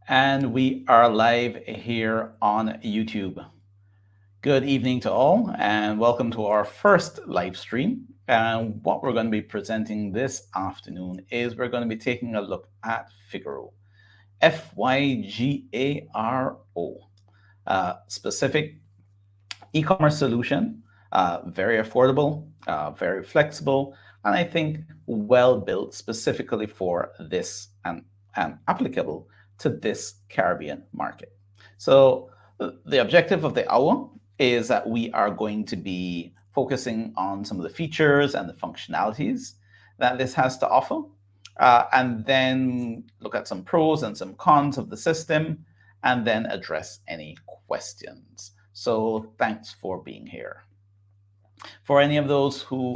And we are live here on YouTube. Good evening to all, and welcome to our first live stream. And what we're going to be presenting this afternoon is we're going to be taking a look at Fygaro, Fygaro, specific e-commerce solution, very affordable, very flexible, and I think well built specifically for this and applicable to this Caribbean market. So the objective of the hour is that we are going to be focusing on some of the features and the functionalities that this has to offer, and then look at some pros and some cons of the system, and then address any questions. So thanks for being here. For any of those who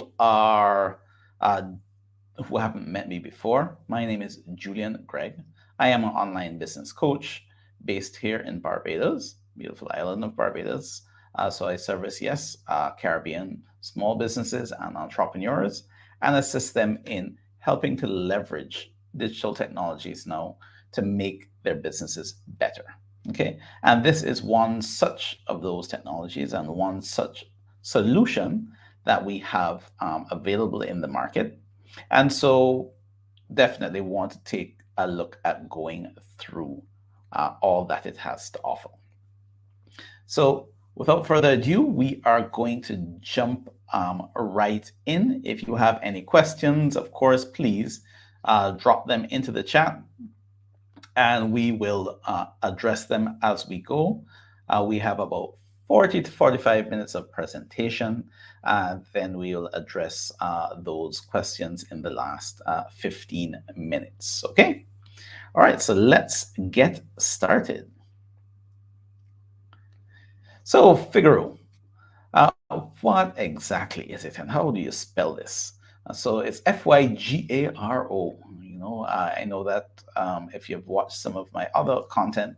haven't met me before, my name is Julian Gregg. I am an online business coach based here in Barbados, beautiful island of Barbados. So I service, Caribbean small businesses and entrepreneurs and assist them in helping to leverage digital technologies now to make their businesses better. Okay, and this is one such of those technologies and one such solution that we have available in the market. And so definitely want to take a look at going through all that it has to offer. So without further ado, we are going to jump right in. If you have any questions, of course, please drop them into the chat and we will address them as we go. We have about 40 to 45 minutes of presentation, then we will address those questions in the last 15 minutes, okay? All right, so let's get started. So Fygaro, what exactly is it and how do you spell this? So it's Fygaro. I know that if you've watched some of my other content,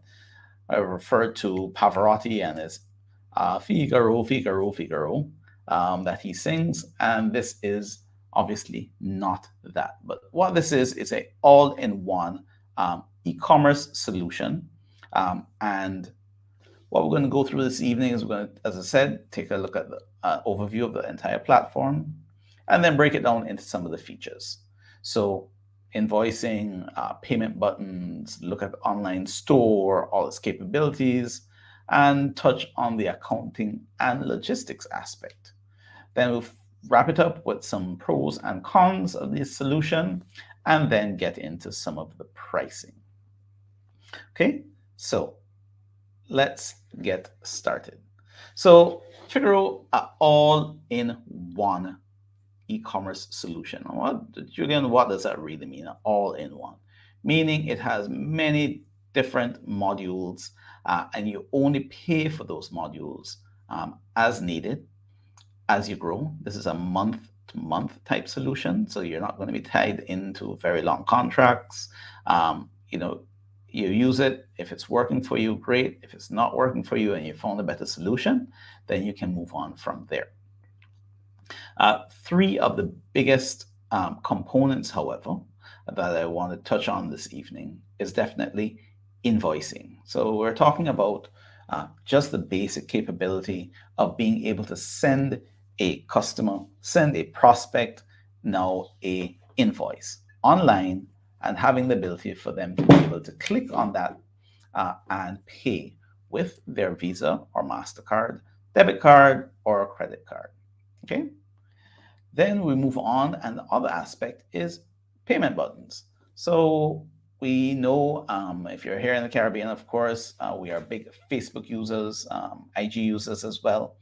I referred to Pavarotti and his Figaro, Figaro, Figaro that he sings, and this is obviously not that. But what this is a all-in-one e-commerce solution, and what we're going to go through this evening is we're going to, as I said, take a look at the overview of the entire platform and then break it down into some of the features. So invoicing, payment buttons, look at the online store, all its capabilities, and touch on the accounting and logistics aspect. Then we'll wrap it up with some pros and cons of this solution, and then get into some of the pricing. Okay, so let's get started. So Fygaro, all-in-one e-commerce solution. Julian, what does that really mean? All-in-one, meaning it has many different modules, and you only pay for those modules as needed as you grow. This is a month-to-month type solution, so you're not going to be tied into very long contracts. You use it. If it's working for you, great. If it's not working for you and you found a better solution, then you can move on from there. Three of the biggest components, however, that I want to touch on this evening is definitely invoicing. So we're talking about just the basic capability of being able to send a customer, send a prospect, now a invoice online, and having the ability for them to be able to click on that and pay with their Visa or MasterCard, debit card, or credit card, okay? Then we move on, and the other aspect is payment buttons. So we know if you're here in the Caribbean, of course, we are big Facebook users, IG users as well.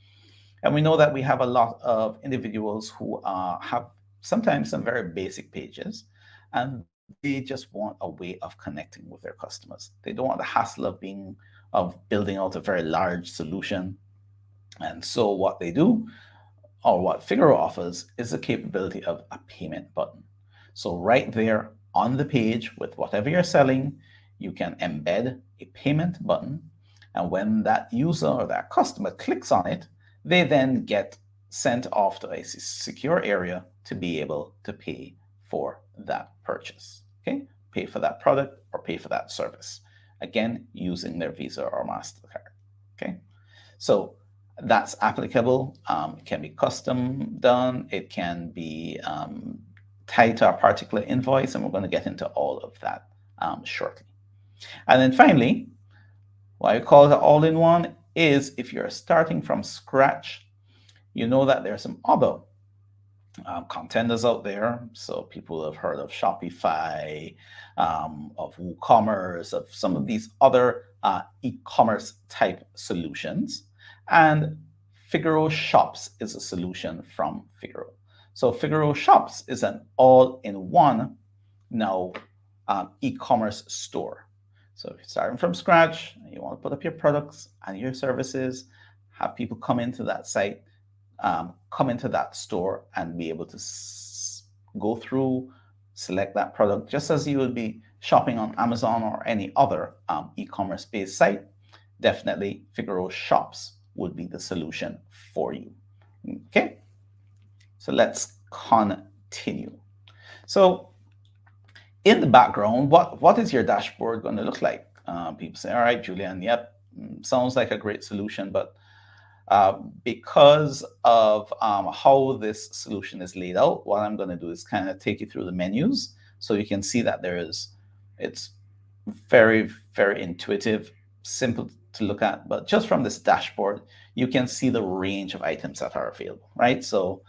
And we know that we have a lot of individuals who have sometimes some very basic pages, and they just want a way of connecting with their customers. They don't want the hassle of building out a very large solution. And so what they do, or what Fygaro offers, is the capability of a payment button. So right there on the page with whatever you're selling, you can embed a payment button. And when that user or that customer clicks on it, they then get sent off to a secure area to be able to pay for that purchase, okay? Pay for that product or pay for that service. again, using their Visa or MasterCard. Okay, so that's applicable. It can be custom done. It can be tied to a particular invoice, and we're going to get into all of that shortly. And then finally, what I call the all-in-one is if you're starting from scratch, you know that there are some other contenders out there. So people have heard of Shopify, of WooCommerce, of some of these other e-commerce type solutions. And Fygaro Shops is a solution from Fygaro. So Fygaro Shops is an all-in-one now e-commerce store. So if you're starting from scratch, you want to put up your products and your services, have people come into that site, come into that store and be able to go through, select that product, just as you would be shopping on Amazon or any other e-commerce based site. Definitely Fygaro Shops would be the solution for you. Okay, so let's continue. So in the background, what is your dashboard going to look like? People say, all right, Julian, yep, sounds like a great solution, but because of how this solution is laid out, what I'm going to do is kind of take you through the menus so you can see that it's very, very intuitive, simple to look at. But just from this dashboard, you can see the range of items that are available, right? So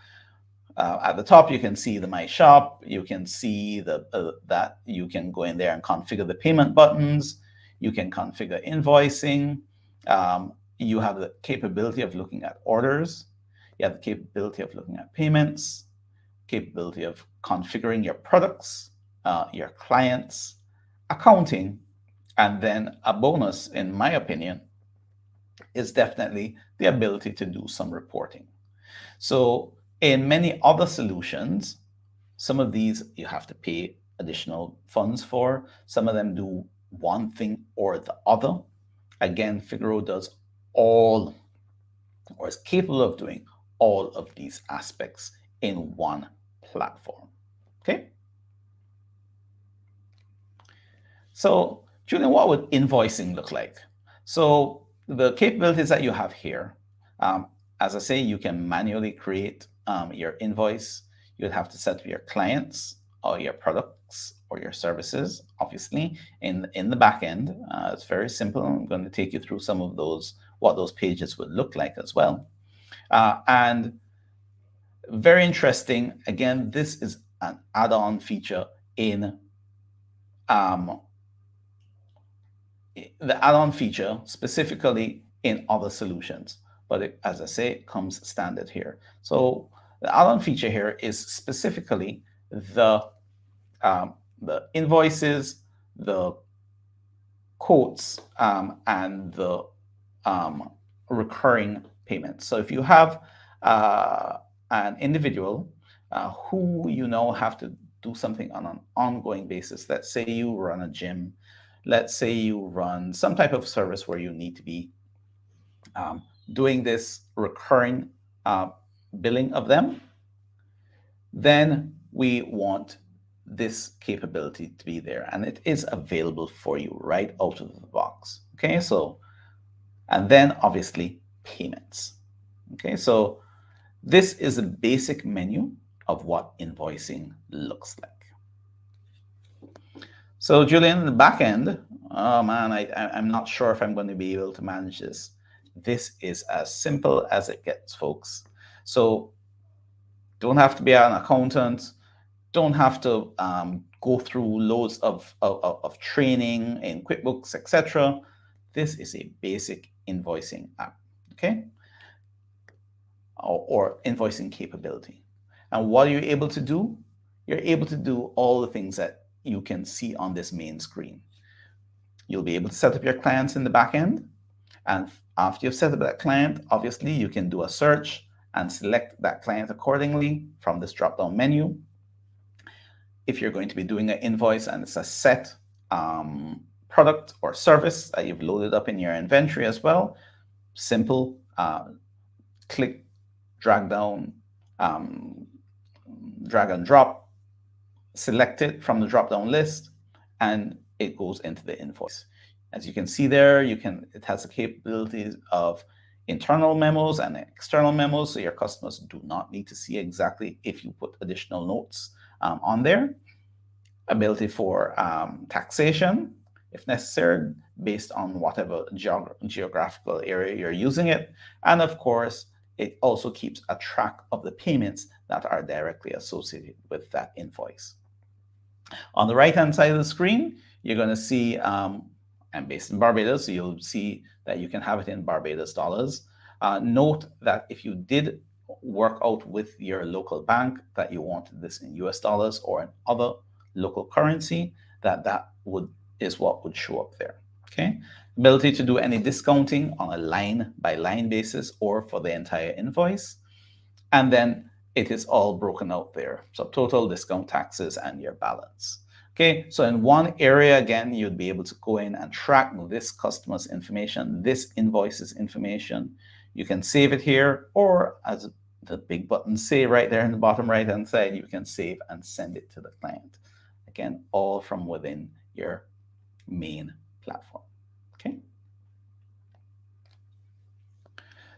at the top, you can see the My Shop. You can see that you can go in there and configure the payment buttons. You can configure invoicing. You have the capability of looking at orders. You have the capability of looking at payments, capability of configuring your products, your clients, accounting, and then a bonus, in my opinion, is definitely the ability to do some reporting. So in many other solutions, some of these you have to pay additional funds for. Some of them do one thing or the other. Again, Fygaro does all, or is capable of doing all of these aspects in one platform. Okay. So, Julian, what would invoicing look like? So the capabilities that you have here, as I say, you can manually create your invoice. You'd have to set up your clients or your products or your services, obviously, in the back end. It's very simple. I'm going to take you through some of those, what those pages would look like as well. And very interesting, again, this is an add-on feature in the add-on feature specifically in other solutions, but it, as I say, it comes standard here. So the add-on feature here is specifically the invoices, the quotes, and the recurring payments. So if you have an individual who you know have to do something on an ongoing basis, let's say you run a gym, let's say you run some type of service where you need to be doing this recurring billing of them, then we want this capability to be there, and it is available for you right out of the box. Okay, so, and then obviously payments. Okay, so this is a basic menu of what invoicing looks like. So Julian, in the back end, oh man, I'm not sure if I'm going to be able to manage this. This is as simple as it gets, folks. So don't have to be an accountant, don't have to go through loads of training in QuickBooks, etc. This is a basic invoicing app, okay? Or invoicing capability. And what are you able to do? You're able to do all the things that you can see on this main screen. You'll be able to set up your clients in the back end. And after you've set up that client, obviously you can do a search and select that client accordingly from this drop-down menu. If you're going to be doing an invoice and it's a set product or service that you've loaded up in your inventory as well, simple, click, drag down, drag and drop, select it from the drop-down list, and it goes into the invoice. As you can see there, it has the capabilities of internal memos and external memos, so your customers do not need to see exactly if you put additional notes on there. Ability for taxation, if necessary, based on whatever geographical area you're using it. And of course, it also keeps a track of the payments that are directly associated with that invoice. On the right-hand side of the screen, you're going to see, I'm based in Barbados, so you'll see that you can have it in Barbados dollars. Note that if you did work out with your local bank that you wanted this in US dollars or in other local currency, that is what would show up there. Okay, ability to do any discounting on a line-by-line basis or for the entire invoice, and then it is all broken out there. So total, discount, taxes, and your balance. Okay, so in one area, again, you'd be able to go in and track this customer's information, this invoice's information. You can save it here, or as the big buttons say right there in the bottom right-hand side, you can save and send it to the client. Again, all from within your main platform. Okay.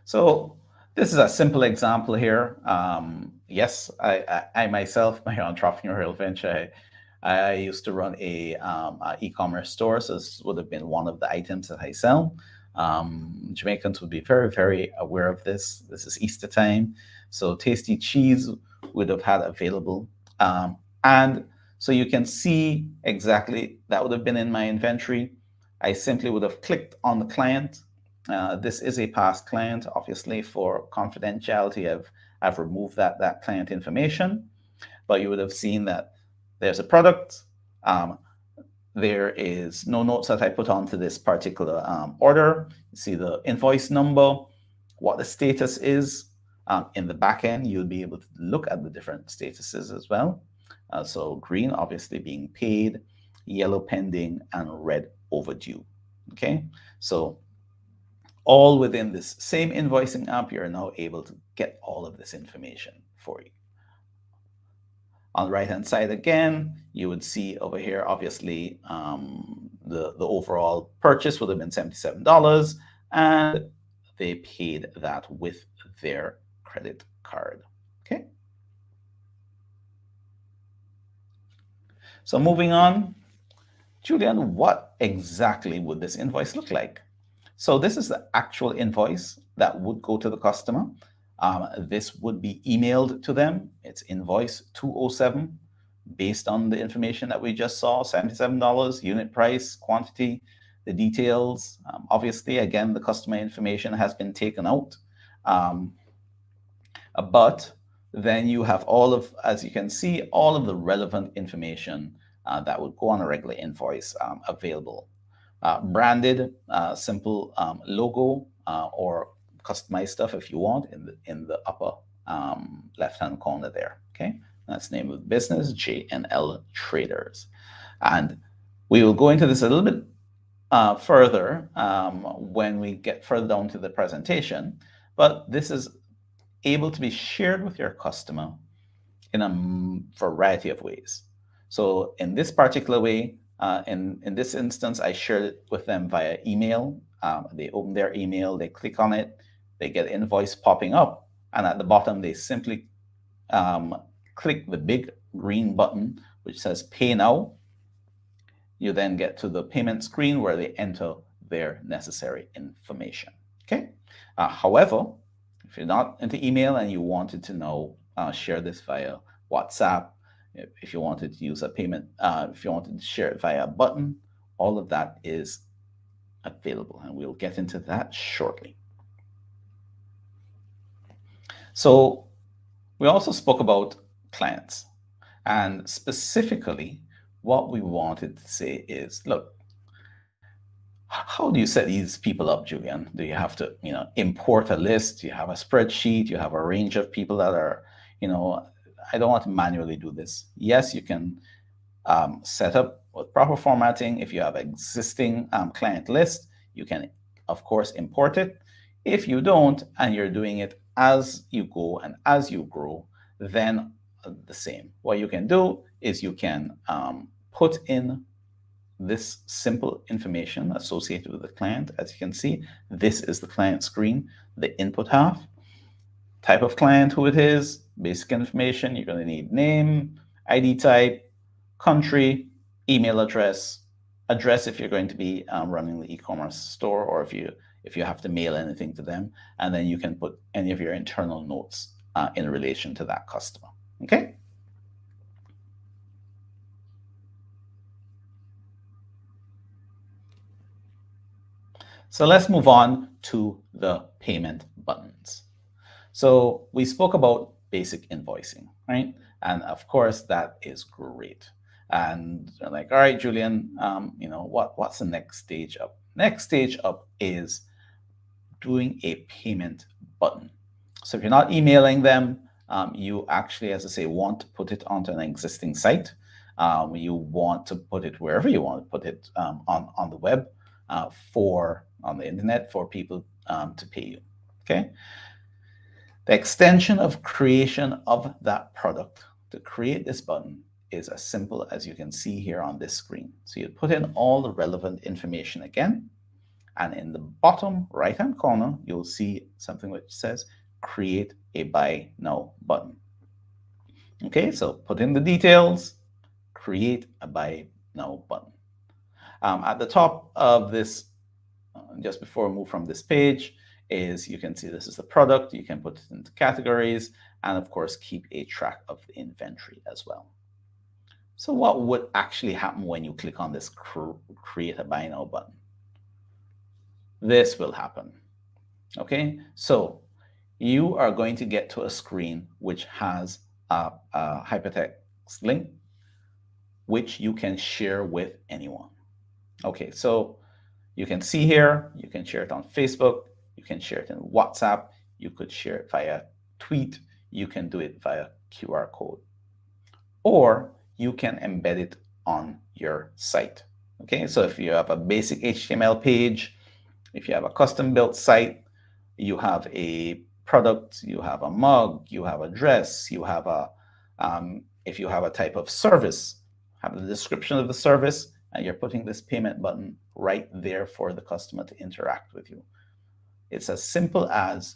So this is a simple example here. Yes, I myself, my entrepreneurial venture, I used to run a e-commerce store, so this would have been one of the items that I sell. Jamaicans would be very, very aware of this. This is Easter time, so tasty cheese would have had available. And so you can see exactly that would have been in my inventory. I simply would have clicked on the client. This is a past client, obviously for confidentiality. I've removed that client information, but you would have seen that there's a product. There is no notes that I put onto this particular order. You see the invoice number, what the status is. In the back end, you'll be able to look at the different statuses as well. So green, obviously being paid, yellow pending, and red overdue. Okay, so all within this same invoicing app, you're now able to get all of this information for you. On the right-hand side again, you would see over here, obviously, the overall purchase would have been $77, and they paid that with their credit card. Okay. So moving on, Julian, what exactly would this invoice look like? So this is the actual invoice that would go to the customer. This would be emailed to them. It's invoice 207, based on the information that we just saw, $77, unit price, quantity, the details. Obviously, again, the customer information has been taken out. But then you have all of, as you can see, all of the relevant information that would go on a regular invoice available. Branded, simple logo or customized stuff if you want in the upper left-hand corner there. Okay, that's the name of the business, J&L Traders, and we will go into this a little bit further when we get further down to the presentation. But this is able to be shared with your customer in a variety of ways. So in this particular way, in this instance, I shared it with them via email. They open their email, they click on it, they get invoice popping up, and at the bottom, they simply click the big green button, which says Pay Now. You then get to the payment screen where they enter their necessary information. Okay. However, if you're not into email and you wanted to know, share this via WhatsApp, if you wanted to use a payment, if you wanted to share it via a button, all of that is available, and we'll get into that shortly. So we also spoke about clients, and specifically what we wanted to say is, look, how do you set these people up, Julian? Do you have to, import a list? Do you have a spreadsheet? You have a range of people that are, I don't want to manually do this. Yes, you can set up with proper formatting. If you have existing client list, you can, of course, import it. If you don't, and you're doing it as you go and as you grow, then the same. What you can do is you can put in this simple information associated with the client. As you can see, this is the client screen, the input half, type of client, who it is, basic information. You're going to need name, ID type, country, email address, address if you're going to be running the e-commerce store, or if you have to mail anything to them, and then you can put any of your internal notes in relation to that customer. Okay. So let's move on to the payment buttons. So we spoke about basic invoicing, right? And of course, that is great. And they're like, all right, Julian, what's the next stage up? Next stage up is doing a payment button. So if you're not emailing them, you actually, as I say, want to put it onto an existing site. You want to put it wherever you want to put it on the web, on the internet, for people to pay you. Okay. The extension of creation of that product to create this button is as simple as you can see here on this screen. So you put in all the relevant information again, and in the bottom right-hand corner, you'll see something which says create a buy now button. Okay, so put in the details, create a buy now button. At the top of this, just before we move from this page, is you can see this is the product. You can put it into categories, and of course, keep a track of the inventory as well. So what would actually happen when you click on this create a buy now button? This will happen. Okay, so you are going to get to a screen which has a hypertext link which you can share with anyone. Okay, so you can see here, you can share it on Facebook, you can share it in WhatsApp, you could share it via tweet, you can do it via QR code, or you can embed it on your site. Okay, so if you have a basic HTML page, if you have a custom built site, you have a product, you have a mug, you have a dress, you have a, if you have a type of service, have the description of the service, and you're putting this payment button right there for the customer to interact with you. It's as simple as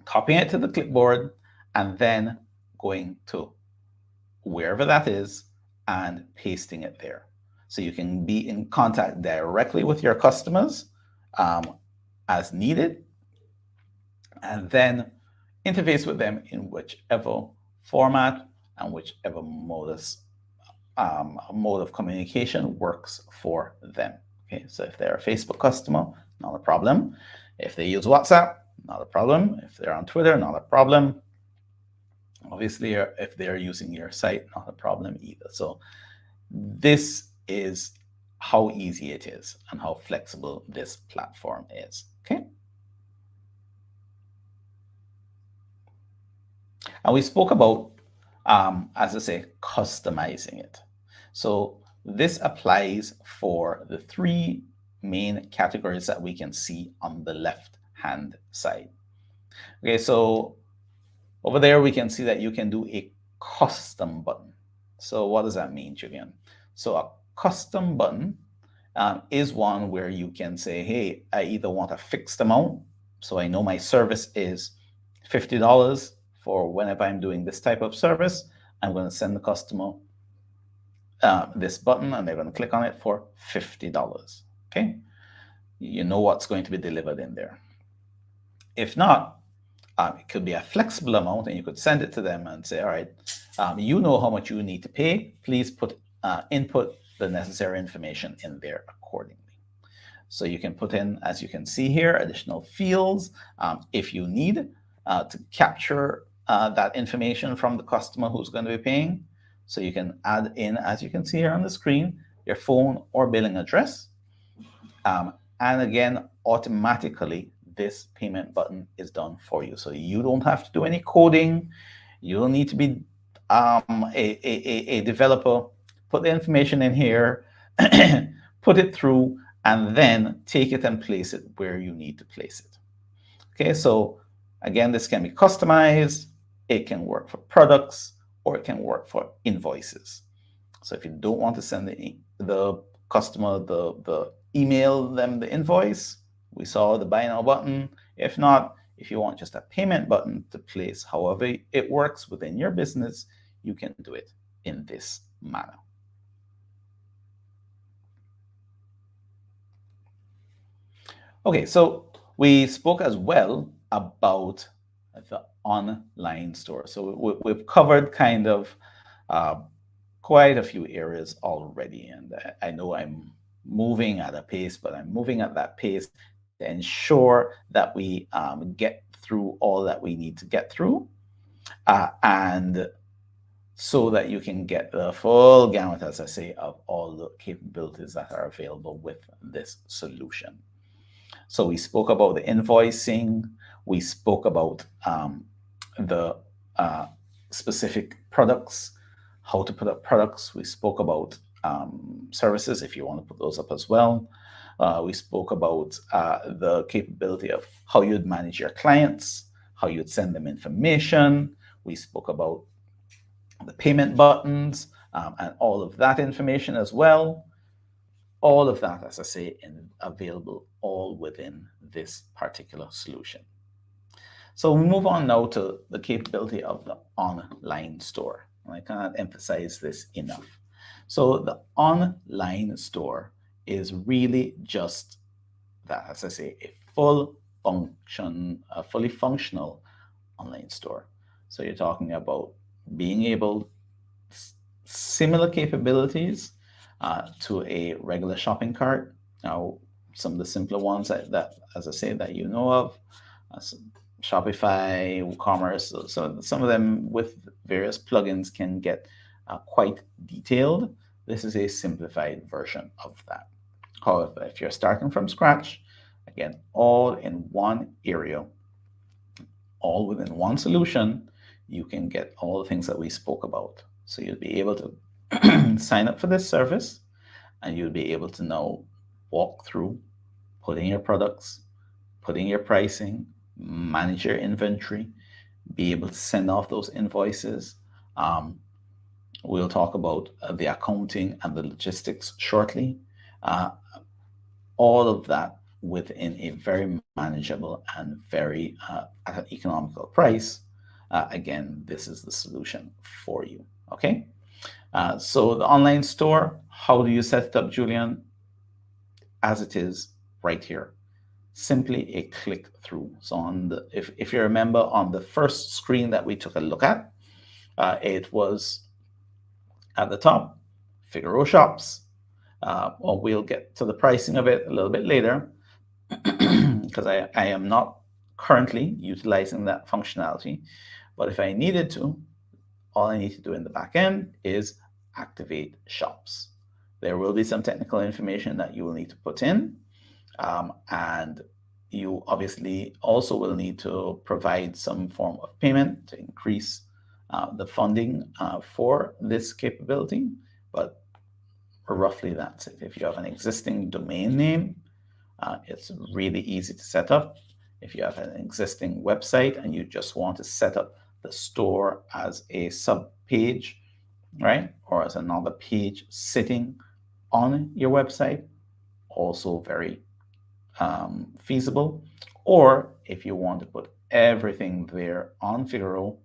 copying it to the clipboard and then going to wherever that is and pasting it there. So you can be in contact directly with your customers as needed, and then interface with them in whichever format and whichever mode of communication works for them. Okay, so if they're a Facebook customer, not a problem. If they use WhatsApp, not a problem. If they're on Twitter, not a problem. Obviously, if they're using your site, not a problem either. So this is how easy it is and how flexible this platform is. Okay. And we spoke about, as I say, customizing it. So this applies for the three main categories that we can see on the left-hand side. Okay, so over there we can see that you can do a custom button. So what does that mean, Julian? So a custom button is one where you can say, hey, I either want a fixed amount, so I know my service is $50 for whenever I'm doing this type of service. I'm going to send the customer this button, and they're going to click on it for $50. Okay, you know what's going to be delivered in there. If not, it could be a flexible amount, and you could send it to them and say, all right, you know how much you need to pay. Please input the necessary information in there accordingly. So you can put in, as you can see here, additional fields if you need to capture that information from the customer who's going to be paying. So you can add in, as you can see here on the screen, your phone or billing address. And again, automatically, this payment button is done for you. So you don't have to do any coding. You don't need to be a developer. Put the information in here, put it through, and then take it and place it where you need to place it. Okay, so again, this can be customized. It can work for products, or it can work for invoices. So if you don't want to send the customer the email them the invoice, we saw the buy now button. If not, if you want just a payment button to place, however it works within your business, you can do it in this manner. Okay, so we spoke as well about the online store. So we've covered kind of quite a few areas already, and I know I'm moving at a pace, but I'm moving at that pace to ensure that we get through all that we need to get through, and so that you can get the full gamut, as I say, of all the capabilities that are available with this solution. So we spoke about the invoicing, we spoke about the specific products, how to put up products. We spoke about services, if you want to put those up as well. We spoke about the capability of how you'd manage your clients, how you'd send them information. We spoke about the payment buttons and all of that information as well. All of that, as I say, available all within this particular solution. So we move on now to the capability of the online store. I cannot emphasize this enough. So the online store is really just that, as I say, a fully functional online store. So you're talking about being able similar capabilities to a regular shopping cart. Now, some of the simpler ones that as I say, that you know of, Shopify, WooCommerce. So some of them with various plugins can get quite detailed. This is a simplified version of that. However, if you're starting from scratch, again, all in one area, all within one solution, you can get all the things that we spoke about. So you'll be able to sign up for this service, and you'll be able to now walk through putting your products, putting your pricing, manage your inventory, be able to send off those invoices. We'll talk about the accounting and the logistics shortly. All of that within a very manageable and very at an economical price. Again, this is the solution for you. Okay. So the online store, how do you set it up, Julian? As it is right here. Simply a click through. So on the, if you remember on the first screen that we took a look at, it was at the top, Fygaro shops. Well, we'll get to the pricing of it a little bit later because I am not currently utilizing that functionality. But if I needed to, all I need to do in the back end is activate shops. There will be some technical information that you will need to put in. And you obviously also will need to provide some form of payment to increase the funding for this capability. But roughly that's it. If you have an existing domain name, it's really easy to set up. If you have an existing website and you just want to set up the store as a sub page, right, or as another page sitting on your website, also very feasible. Or if you want to put everything there on Fygaro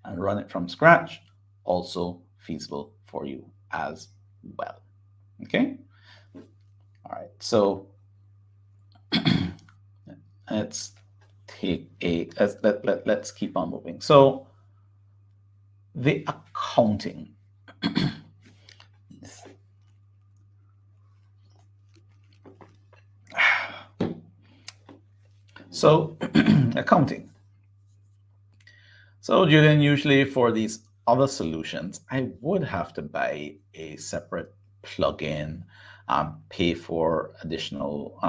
and run it from scratch, also feasible for you as well. Okay. All right. So let's take let's keep on moving. So the accounting. So accounting. So Julian, usually for these other solutions, I would have to buy a separate plugin, pay for additional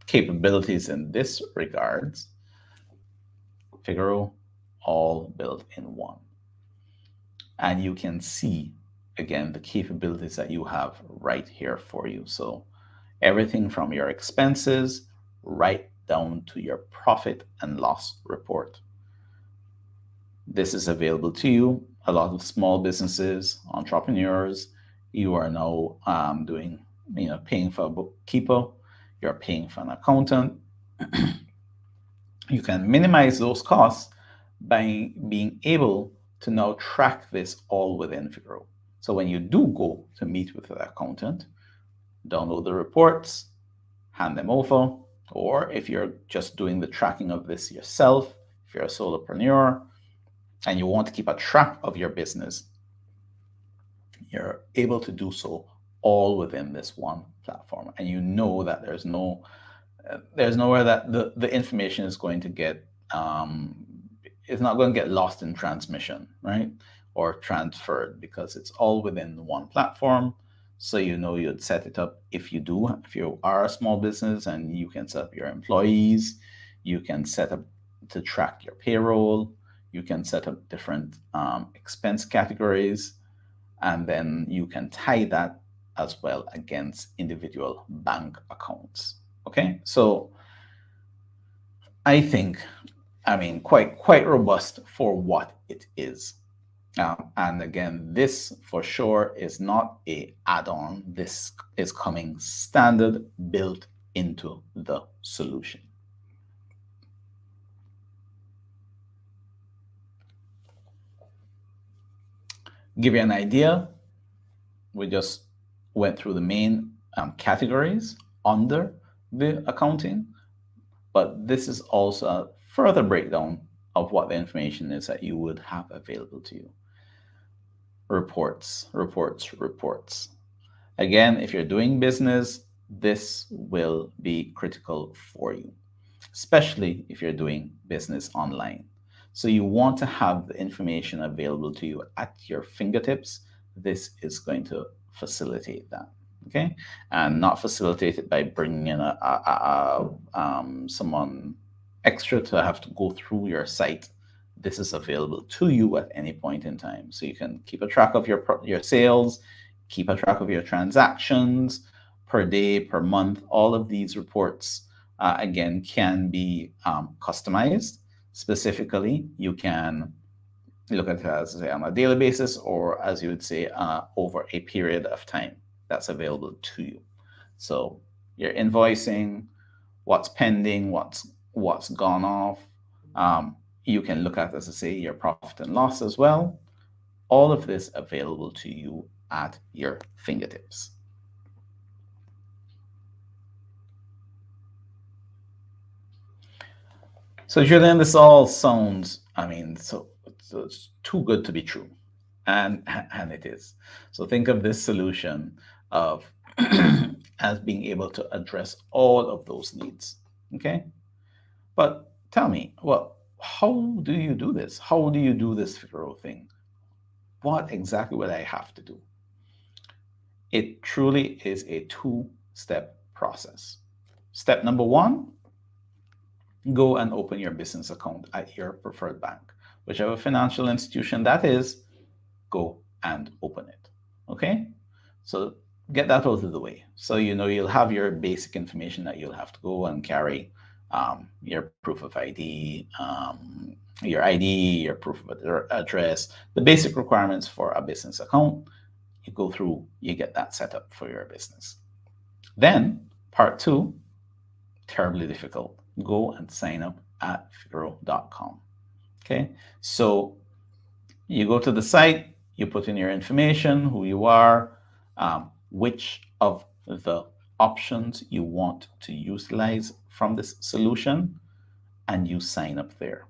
capabilities in this regards. Fygaro, all built in one. And you can see, again, the capabilities that you have right here for you. So everything from your expenses right down to your profit and loss report. This is available to you. A lot of small businesses, entrepreneurs You are now doing, paying for a bookkeeper, you're paying for an accountant. You can minimize those costs by being able to now track this all within Fygaro. So when you do go to meet with the accountant, download the reports, hand them over, or if you're just doing the tracking of this yourself, if you're a solopreneur and you want to keep a track of your business, you're able to do so all within this one platform. And you know that there's nowhere that the information is going to get, it's not going to get lost in transmission, right? Or transferred, because it's all within one platform. So you'd set it up if you are a small business, and you can set up your employees, you can set up to track your payroll, you can set up different expense categories, and then you can tie that as well against individual bank accounts. Okay, so I think, quite robust for what it is. And again, this for sure is not a add-on. This is coming standard, built into the solution. Give you an idea, we just went through the main categories under the accounting, but this is also a further breakdown of what the information is that you would have available to you. Reports, reports, reports. Again, if you're doing business, this will be critical for you, especially if you're doing business online. So you want to have the information available to you at your fingertips. This is going to facilitate that. Okay, and not facilitate it by bringing in someone extra to have to go through your site. This is available to you at any point in time, so you can keep a track of your sales, keep a track of your transactions per day, per month. All of these reports, again, can be customized. Specifically, you can look at it as, say, on a daily basis, or as you would say, over a period of time. That's available to you. So your invoicing, what's pending, what's gone off. You can look at, as I say, your profit and loss as well. All of this available to you at your fingertips. So Julian, this all sounds, so it's too good to be true. And it is. So think of this solution of as being able to address all of those needs. Okay. But tell me, well, how do you do this? How do you do this Fygaro thing? What exactly would I have to do? It truly is a two-step process. Step number one, go and open your business account at your preferred bank. Whichever financial institution that is, go and open it. Okay? So get that out of the way. So you'll have your basic information that you'll have to go and carry, your proof of ID, your ID, your proof of address, the basic requirements for a business account. You go through, you get that set up for your business. Then part two, terribly difficult. Go and sign up at fygaro.com. Okay, so you go to the site, you put in your information, who you are, which of the options you want to utilize from this solution, and you sign up there.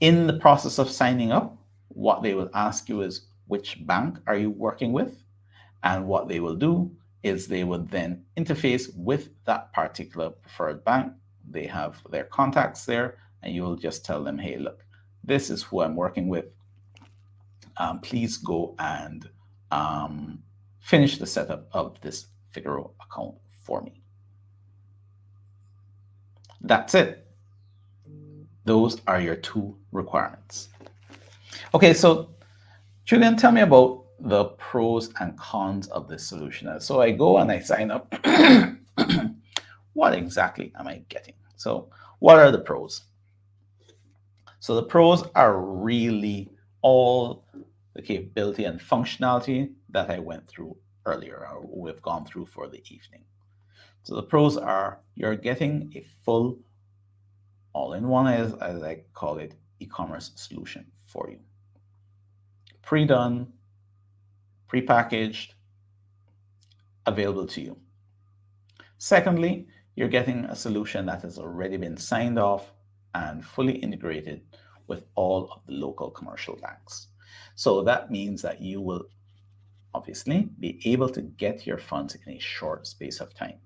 In the process of signing up, what they will ask you is, which bank are you working with? And what they will do is they will then interface with that particular preferred bank. They have their contacts there, and you will just tell them, hey, look, this is who I'm working with. Please go and finish the setup of this Fygaro account for me. That's it. Those are your two requirements. Okay, so Julian, tell me about the pros and cons of this solution. So I go and I sign up. What exactly am I getting? So what are the pros? So the pros are really all the capability and functionality that I went through earlier, or we've gone through for the evening. So the pros are you're getting a full all-in-one, as I call it, e-commerce solution for you. Pre-done, pre-packaged, available to you. Secondly, you're getting a solution that has already been signed off and fully integrated with all of the local commercial banks. So that means that you will obviously be able to get your funds in a short space of time.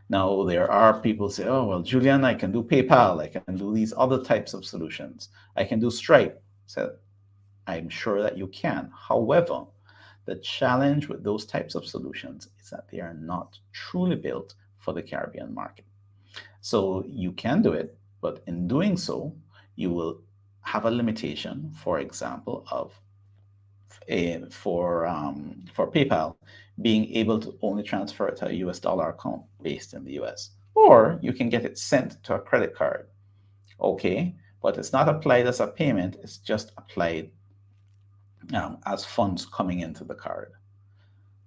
Now, there are people say, oh, well, Julian, I can do PayPal, I can do these other types of solutions, I can do Stripe. So I'm sure that you can. However, the challenge with those types of solutions is that they are not truly built for the Caribbean market. So you can do it, but in doing so, you will have a limitation, for example, of for PayPal being able to only transfer it to a US dollar account based in the US. Or you can get it sent to a credit card. Okay, but it's not applied as a payment, it's just applied as funds coming into the card.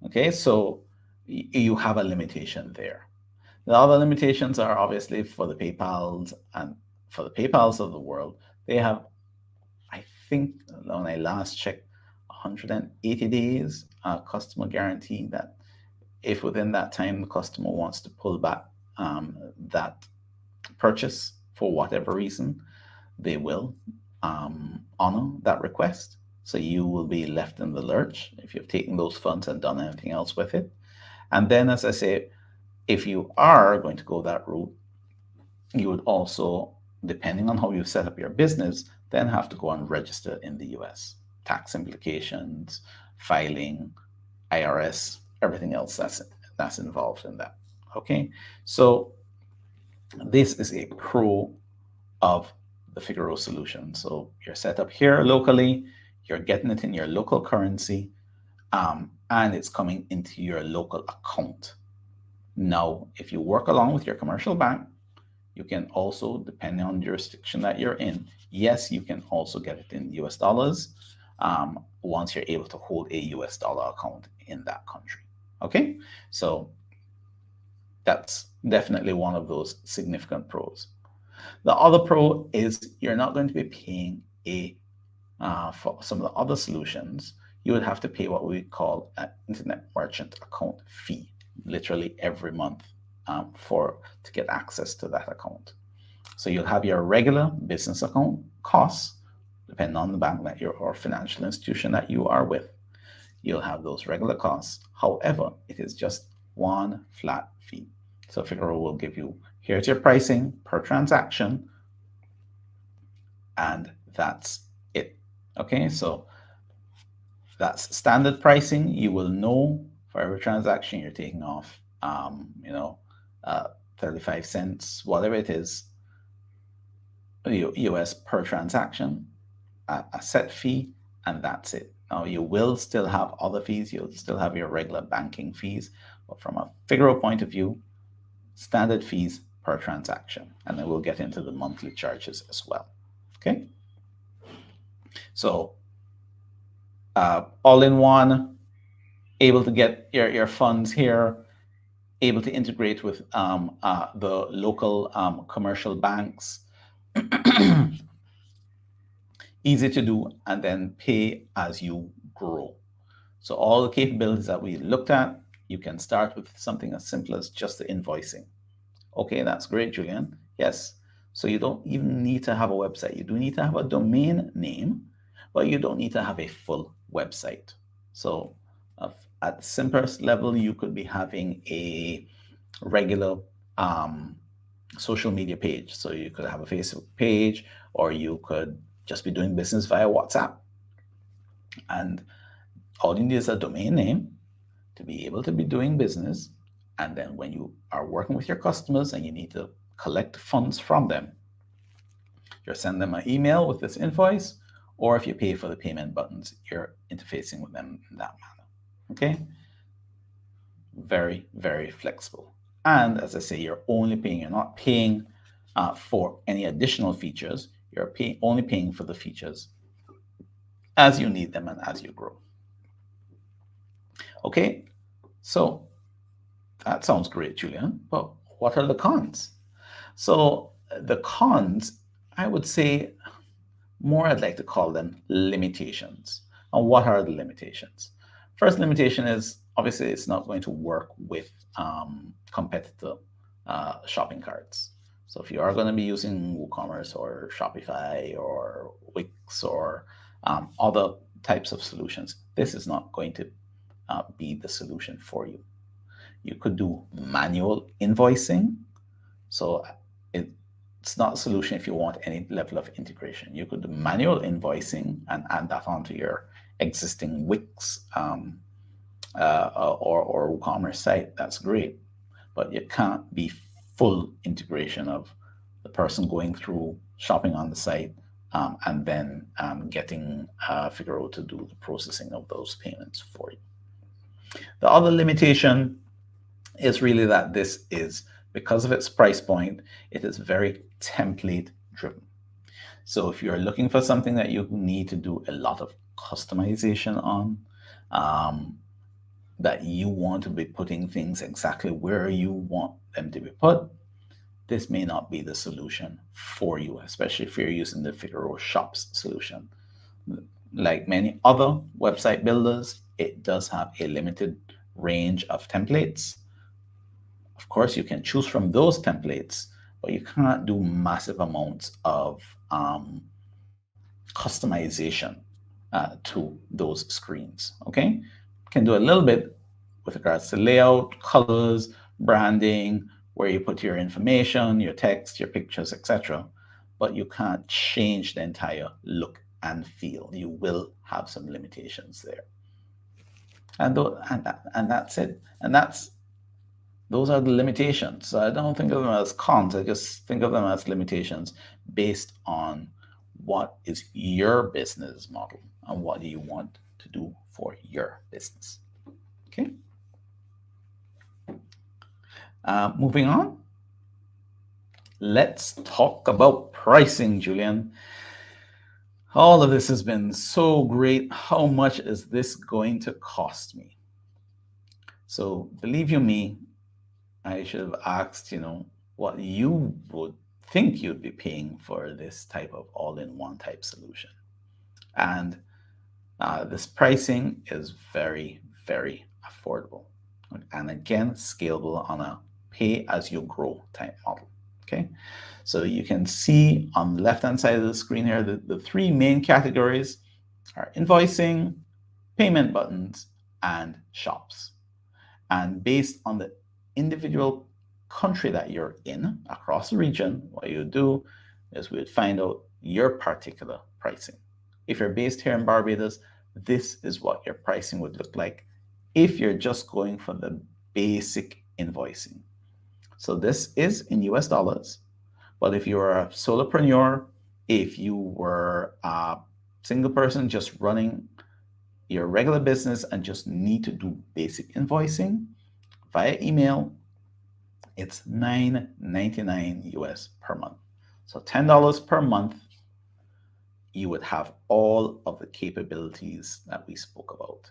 Okay, so you have a limitation there. The other limitations are obviously for the PayPals, and for the PayPals of the world, they have, I think when I last checked, 180 days customer guarantee, that if within that time the customer wants to pull back that purchase for whatever reason, they will honor that request. So you will be left in the lurch if you've taken those funds and done anything else with it. And then, as I say, if you are going to go that route, you would also, depending on how you set up your business, then have to go and register in the US. Tax implications, filing, IRS, everything else that's involved in that. Okay, so this is a pro of the Fygaro solution. So you're set up here locally, you're getting it in your local currency, and it's coming into your local account. Now, if you work along with your commercial bank, you can also, depending on the jurisdiction that you're in, yes, you can also get it in US dollars once you're able to hold a US dollar account in that country. Okay, so that's definitely one of those significant pros. The other pro is you're not going to be paying for some of the other solutions, you would have to pay what we call an internet merchant account fee, literally every month to get access to that account. So you'll have your regular business account costs, depending on the bank that you're or financial institution that you are with. You'll have those regular costs. However, it is just one flat fee. So Fygaro will give you, here's your pricing per transaction, and that's it. Okay, so that's standard pricing. You will know for every transaction you're taking off, 35 cents, whatever it is, US per transaction, a set fee, and that's it. Now, you will still have other fees. You'll still have your regular banking fees, but from a Fygaro point of view, standard fees per transaction. And then we'll get into the monthly charges as well. Okay. So all in one, able to get your funds here, able to integrate with the local commercial banks, easy to do, and then pay as you grow. So all the capabilities that we looked at, you can start with something as simple as just the invoicing. Okay, that's great, Julian. Yes. So you don't even need to have a website. You do need to have a domain name, but you don't need to have a full website. So at the simplest level, you could be having a regular social media page. So you could have a Facebook page, or you could just be doing business via WhatsApp. And all you need is a domain name to be able to be doing business. And then when you are working with your customers and you need to collect funds from them, you're sending them an email with this invoice, or if you pay for the payment buttons, you're interfacing with them in that manner. Okay? Very, very flexible. And as I say, you're not paying for any additional features. You're only paying for the features as you need them and as you grow. Okay, so that sounds great, Julian, but what are the cons? So the cons, I would say, more I'd like to call them limitations. And what are the limitations? First limitation is obviously it's not going to work with competitor shopping carts. So if you are going to be using WooCommerce or Shopify or Wix or other types of solutions, this is not going to be the solution for you. You could do manual invoicing. So it's not a solution if you want any level of integration. You could do manual invoicing and add that onto your existing Wix or WooCommerce site. That's great, but you can't be full integration of the person going through shopping on the site and then getting Fygaro to do the processing of those payments for you. The other limitation is really that this is, because of its price point, it is very template driven. So if you're looking for something that you need to do a lot of customization on, that you want to be putting things exactly where you want them to be put, this may not be the solution for you, especially if you're using the Fygaro Shops solution. Like many other website builders, it does have a limited range of templates. Of course, you can choose from those templates, but you can't do massive amounts of customization to those screens. Okay, you can do a little bit with regards to layout, colors, branding, where you put your information, your text, your pictures, etc. But you can't change the entire look and feel. You will have some limitations there. And that's it. And those are the limitations. So I don't think of them as cons. I just think of them as limitations based on what is your business model and what do you want to do for your business. Okay. Moving on. Let's talk about pricing, Julian. All of this has been so great. How much is this going to cost me? So believe you me, I should have asked, what you would think you'd be paying for this type of all-in-one type solution. And this pricing is very, very affordable. And again, scalable on a pay-as-you-grow type model. Okay, so you can see on the left-hand side of the screen here, the three main categories are invoicing, payment buttons, and shops. And based on the individual country that you're in across the region, what you do is we would find out your particular pricing. If you're based here in Barbados, this is what your pricing would look like if you're just going for the basic invoicing. So this is in US dollars, but if you're a solopreneur, if you were a single person just running your regular business and just need to do basic invoicing via email, it's $9.99 US per month. So $10 per month, you would have all of the capabilities that we spoke about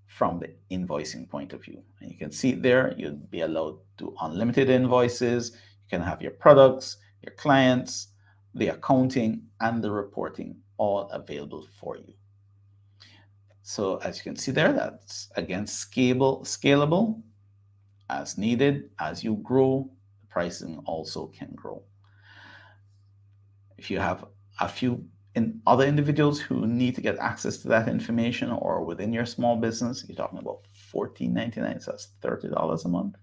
from the invoicing point of view. And you can see there, you'd be allowed to unlimited invoices. You can have your products, your clients, the accounting, and the reporting all available for you. So as you can see there, that's again scalable as needed. As you grow, the pricing also can grow. If you have a few other individuals who need to get access to that information, or within your small business, you're talking about $14.99, so that's $30 a month.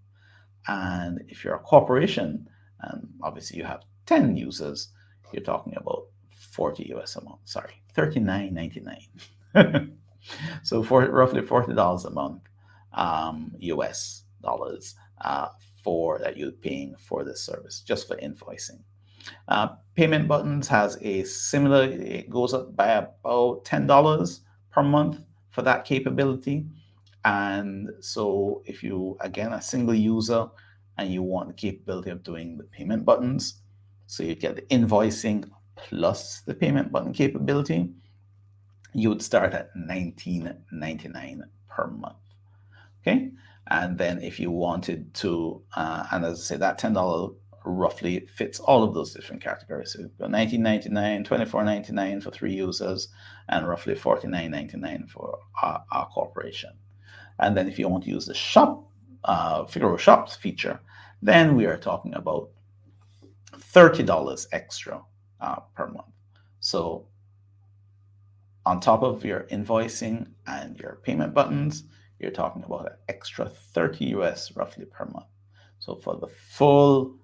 And if you're a corporation, and obviously you have 10 users, you're talking about 40 US a month. Sorry, $39.99. So for roughly $40 a month, US dollars, for that you're paying for this service, just for invoicing. Payment buttons has a similar, it goes up by about $10 per month for that capability. And so if you, again, a single user and you want the capability of doing the payment buttons, so you get the invoicing plus the payment button capability, you would start at $19.99 per month. Okay, and then if you wanted to, and as I say, that $10 roughly fits all of those different categories. So $19.99, $24.99 for 3 users, and roughly $49.99 for our corporation. And then if you want to use the shop, Fygaro Shops feature, then we are talking about $30 extra per month. So on top of your invoicing and your payment buttons, you're talking about an extra 30 US roughly per month. So for the full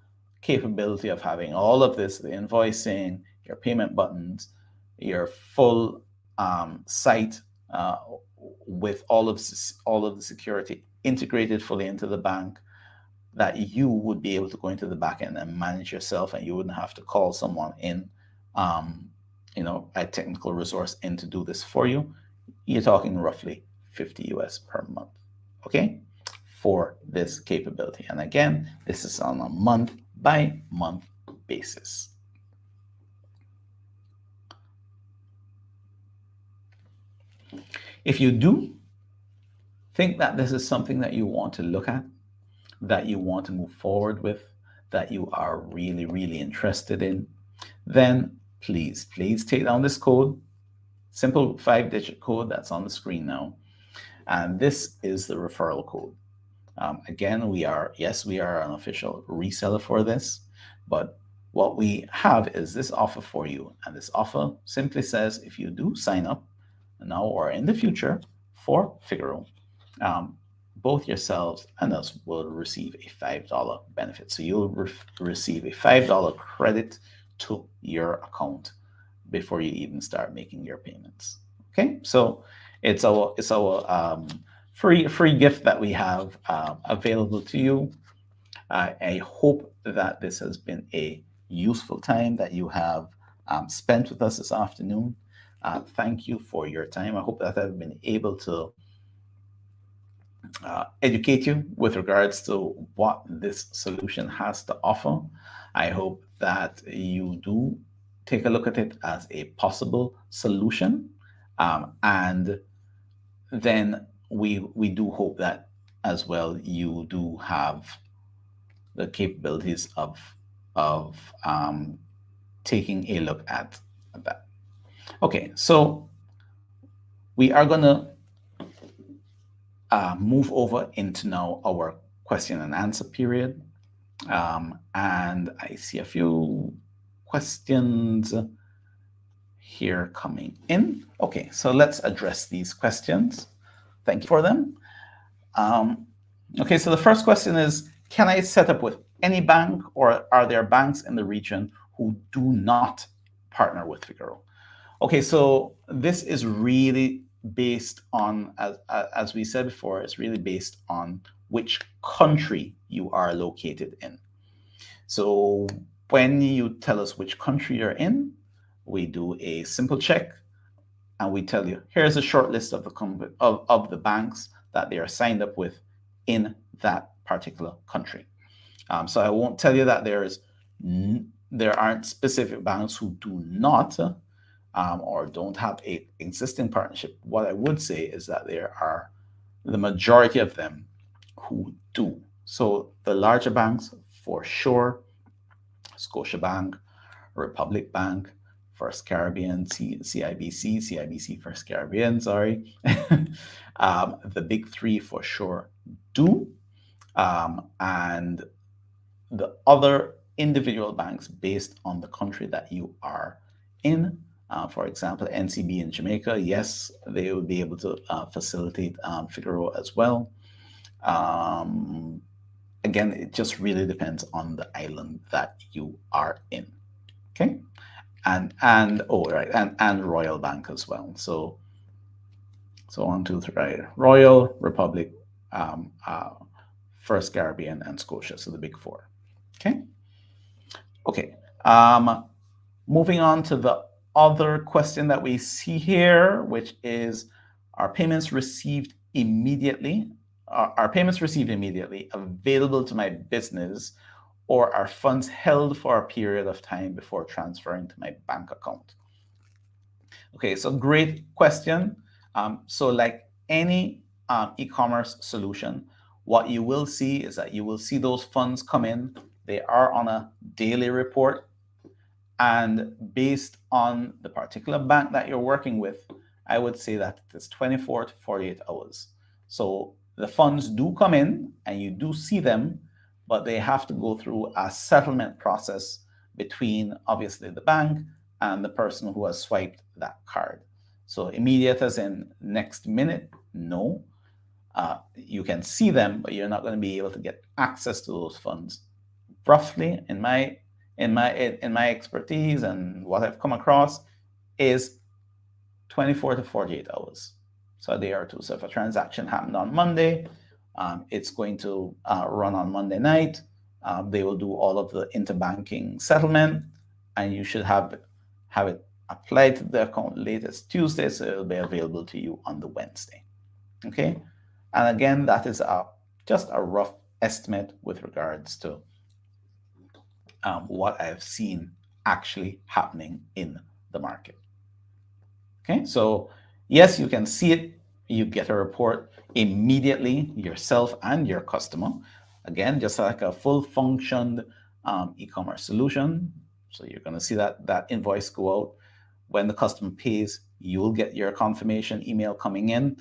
capability of having all of this, the invoicing, your payment buttons, your full site with all of the security integrated fully into the bank, that you would be able to go into the back end and manage yourself, and you wouldn't have to call someone in, a technical resource in to do this for you. You're talking roughly 50 US per month, okay, for this capability. And again, this is on a month by month basis. If you do think that this is something that you want to look at, that you want to move forward with, that you are really, really interested in, then please take down this code, simple 5-digit code that's on the screen now. And this is the referral code. Again, we are an official reseller for this, but what we have is this offer for you. And this offer simply says, if you do sign up now or in the future for Fygaro, both yourselves and us will receive a $5 benefit. So you'll receive a $5 credit to your account before you even start making your payments. Okay, so it's our free gift that we have available to you. I hope that this has been a useful time that you have spent with us this afternoon. Thank you for your time. I hope that I've been able to educate you with regards to what this solution has to offer. I hope that you do take a look at it as a possible solution, and then we do hope that as well you do have the capabilities of taking a look at that. Okay, so we are going to move over into now our question and answer period. And I see a few questions here coming in. Okay, so let's address these questions. Thank you for them. Okay, so the first question is, can I set up with any bank, or are there banks in the region who do not partner with Fygaro? Okay, so this is really based on, as we said before, it's really based on which country you are located in. So when you tell us which country you're in, we do a simple check and we tell you, here's a short list of the banks that they are signed up with in that particular country. So I won't tell you that there aren't specific banks who do not or don't have an existing partnership. What I would say is that there are the majority of them who do. So the larger banks, for sure, Scotiabank, Republic Bank, First Caribbean, CIBC First Caribbean, sorry. The big three for sure do. And the other individual banks based on the country that you are in. For example, NCB in Jamaica, yes, they would be able to facilitate Fygaro as well. Again, it just really depends on the island that you are in. Okay, and Royal Bank as well. So 1, 2, 3, right? Royal, Republic, First Caribbean, and Scotia. So the big four. Okay. Okay. Moving on to the other question that we see here, which is, are payments received immediately available to my business, or are funds held for a period of time before transferring to my bank account? Okay, so great question. So like any e-commerce solution, what you will see is that you will see those funds come in. They are on a daily report. And based on the particular bank that you're working with, I would say that it's 24 to 48 hours. So the funds do come in and you do see them, but they have to go through a settlement process between obviously the bank and the person who has swiped that card. So immediate as in next minute, no. You can see them, but you're not going to be able to get access to those funds. Roughly, in my expertise and what I've come across, is 24 to 48 hours. So a day or two. So if a transaction happened on Monday, it's going to run on Monday night. They will do all of the interbanking settlement, and you should have it applied to the account latest Tuesday, so it'll be available to you on the Wednesday. Okay, and again, that is just a rough estimate with regards to what I've seen actually happening in the market. Okay, so yes, you can see it. You get a report immediately yourself and your customer. Again, just like a full functioned e-commerce solution. So you're going to see that invoice go out. When the customer pays, you'll get your confirmation email coming in.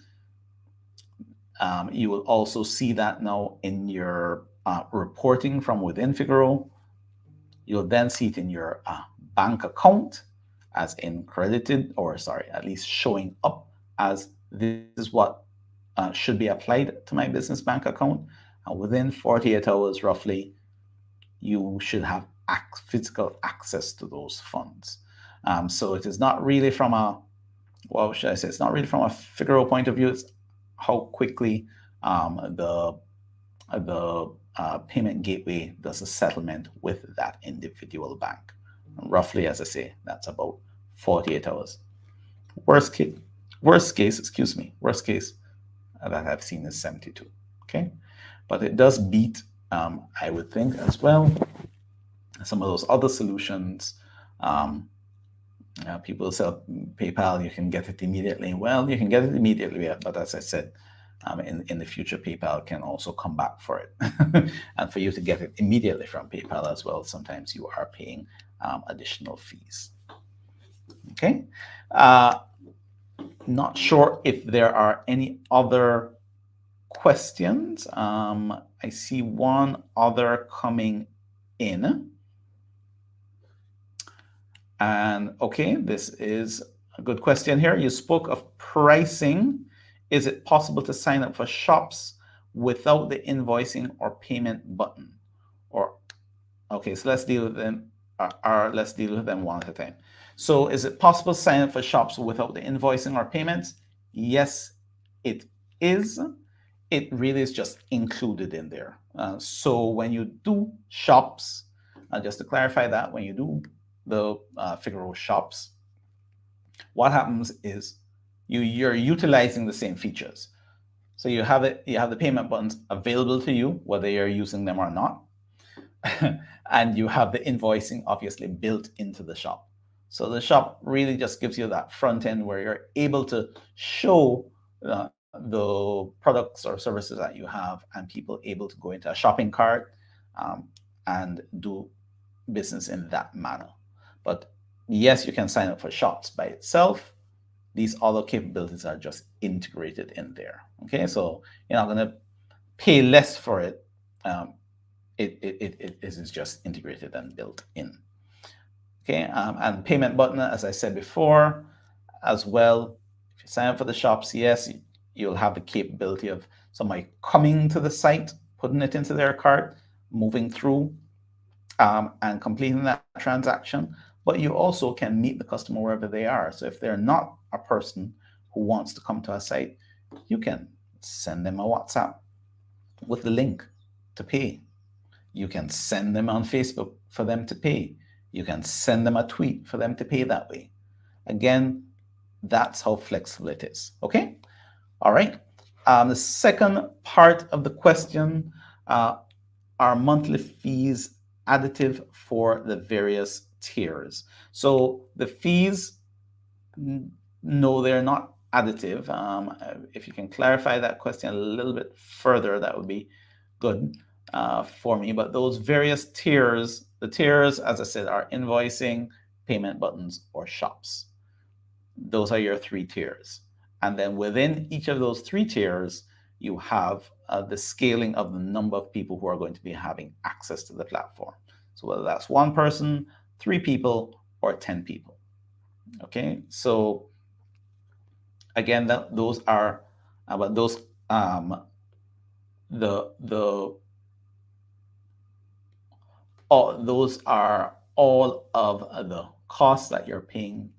You will also see that now in your reporting from within Fygaro. You'll then see it in your bank account as in credited, or sorry, at least showing up as this is what should be applied to my business bank account. And within 48 hours, roughly, you should have physical access to those funds. So it is not really from what should I say? It's not really from a Figaro point of view. It's how quickly the payment gateway does a settlement with that individual bank. And roughly, as I say, that's about 48 hours. Worst case that I've seen is 72. Okay, but it does beat, I would think, as well, some of those other solutions. People sell PayPal, you can get it immediately. Well, you can get it immediately, but as I said, in the future, PayPal can also come back for it. And for you to get it immediately from PayPal as well, sometimes you are paying additional fees. Okay. Not sure if there are any other questions. I see one other coming in. And okay, this is a good question here. You spoke of pricing. Is it possible to sign up for shops without the invoicing or payment button? Or okay, so let's deal with them. Let's deal with them one at a time. So, is it possible to sign up for shops without the invoicing or payments? Yes, it is. It really is just included in there. So when you do shops, just to clarify that, when you do the Figaro shops, what happens is you're utilizing the same features. So you have the payment buttons available to you, whether you're using them or not. And you have the invoicing obviously built into the shop. So the shop really just gives you that front end where you're able to show the products or services that you have, and people able to go into a shopping cart and do business in that manner. But yes, you can sign up for shops by itself. These other capabilities are just integrated in there. Okay, so you're not going to pay less for it. It is just integrated and built in. Okay, and payment button, as I said before, as well. If you sign up for the shops, yes, you'll have the capability of somebody coming to the site, putting it into their cart, moving through, and completing that transaction. But you also can meet the customer wherever they are. So if they're not a person who wants to come to a site, you can send them a WhatsApp with the link to pay. You can send them on Facebook for them to pay. You can send them a tweet for them to pay that way. Again, that's how flexible it is. Okay? All right. The second part of the question, are monthly fees additive for the various tiers? So the fees No, they're not additive. If you can clarify that question a little bit further, that would be good for me. But those various tiers, the tiers, as I said, are invoicing, payment buttons, or shops. Those are your three tiers. And then within each of those three tiers, you have the scaling of the number of people who are going to be having access to the platform. So whether that's one person, three people, or 10 people. Okay, so again, those are but the those are all of the costs that you're paying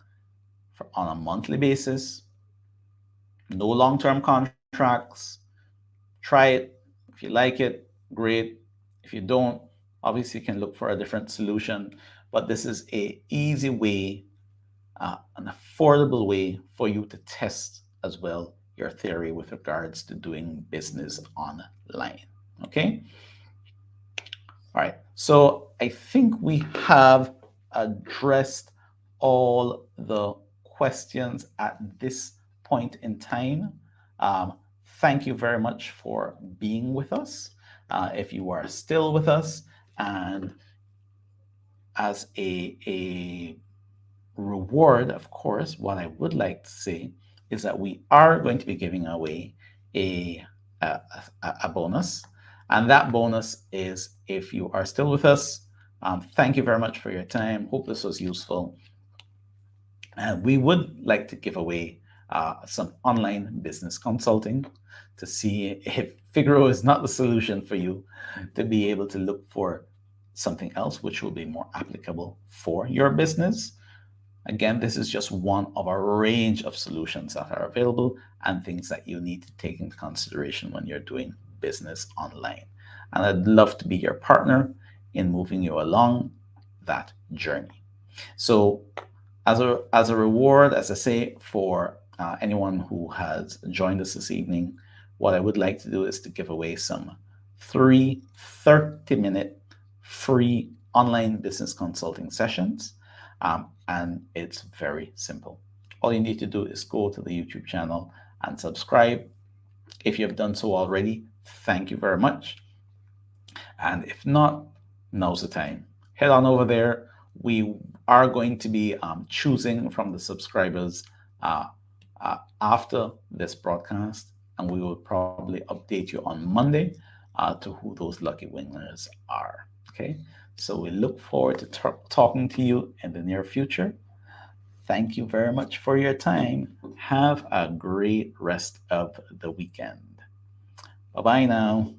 on a monthly basis. No long-term contracts. Try it. If you like it, great. If you don't, obviously you can look for a different solution. But this is a easy way, an affordable way for you to test as well your theory with regards to doing business online. Okay. All right. So I think we have addressed all the questions at this point in time. Thank you very much for being with us. If you are still with us, and as a reward, of course, what I would like to say is that we are going to be giving away a, a, a bonus. And that bonus is, if you are still with us, thank you very much for your time. Hope this was useful. And we would like to give away some online business consulting to see if Fygaro is not the solution for you, to be able to look for something else which will be more applicable for your business. Again, this is just one of a range of solutions that are available and things that you need to take into consideration when you're doing business online. And I'd love to be your partner in moving you along that journey. So as a reward, as I say, for anyone who has joined us this evening, what I would like to do is to give away some 30-minute free online business consulting sessions. And it's very simple. All you need to do is go to the YouTube channel and subscribe. If you have done so already, thank you very much. And if not, now's the time. Head on over there. We are going to be choosing from the subscribers after this broadcast, and we will probably update you on Monday to who those lucky winners are. Okay, so we look forward to talking to you in the near future. Thank you very much for your time. Have a great rest of the weekend. Bye bye now.